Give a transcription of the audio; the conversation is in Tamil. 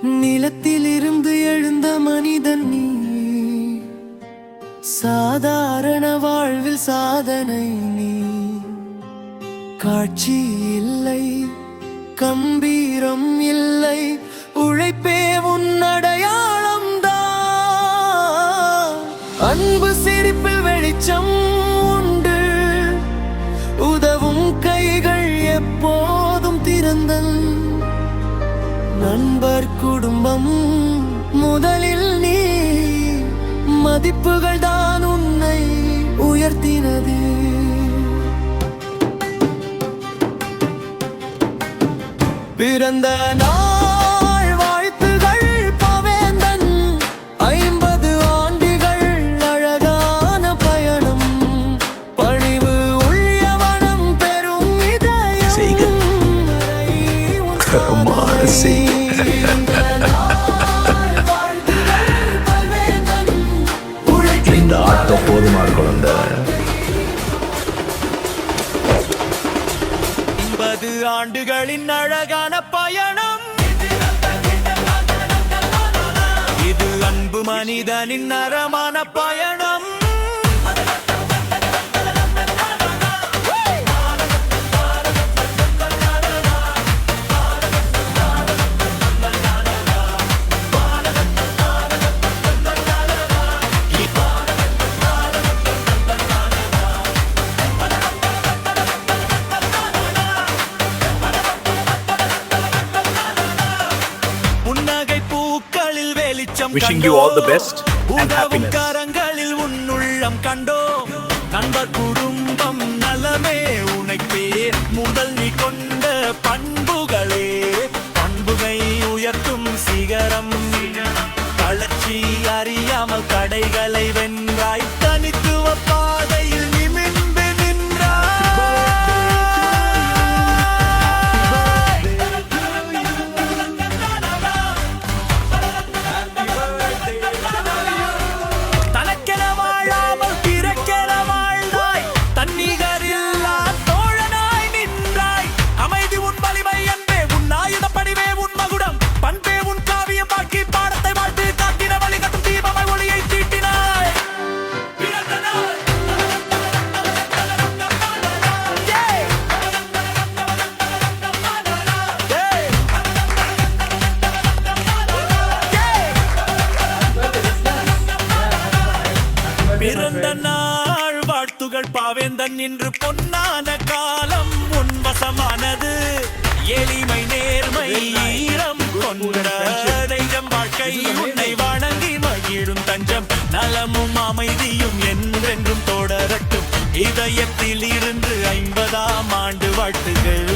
நிலத்திலிருந்து எழுந்த மனிதன் நீ, சாதாரண வாழ்வில் சாதனை நீ. காட்சி இல்லை, கம்பீரம் இல்லை, உழைப்பே உன் அடையாளம் தான். அன்பு சிரிப்பில் வெளிச்சம் உண்டு, உதவும் கைகள் எப்போதும் திறந்தன். நண்பர் குடும்பம் முதலில் நீ, மதிப்புகள் தான் உன்னை உயர்த்தினது. பிறந்த நாள் வாழ்த்துகள் பவேந்தன், 50 ஆண்டுகள் அழகான பயணம். பணிவு உள்ளவனம் பெரும் இதயம். இந்த ஆட்டம் போதுமா குழந்தை. 50 ஆண்டுகளின் அழகான பயணம். இது அன்பு மனிதனின் நரமான பயணம். Wishing you all the best and happiness. கரங்களில் உன்னுள்ளம் கண்டோம். நண்பர் குடும்பம் நலமே உனக்கே முதல் நீ கொண்ட பண்புகளே. பண்புகை உயர்த்தும் சிகரம், தளர்ச்சி அறியாமல் தடைகளை வென்றாய். தனித்துவ பாதையில் நிமிர்ந்து நின்றாய். தனக்கென வாழாமல் பிறக்கென வாழ்ந்தாய். தன்னிகரில்லா தோழனாய் நின்றாய். அமைதி உன் வலிமை, அன்பே உன் ஆயுத படிவே உன் மகுடம். பண்பே உன் காவியம் பாக்கி பாடத்தை வாழ்த்து காட்டின வழிகட்டும் தீபமாய் ஒளியை தீட்டினாய். பிறந்த நாள் வாழ்த்துகள் பாவேந்தன். இன்று பொன்னான காலம் உன் வசமானது. எளிமை நேர்மை ஈரம் கொண்ட நெஞ்சம் வாழ்க்கை உன்னை வணங்கி மகிழும் தஞ்சம். நலமும் அமைதியும் என்றென்றும் தொடரட்டும். இதயத்தில் இருந்து 50ஆம் ஆண்டு வாழ்த்துகள்.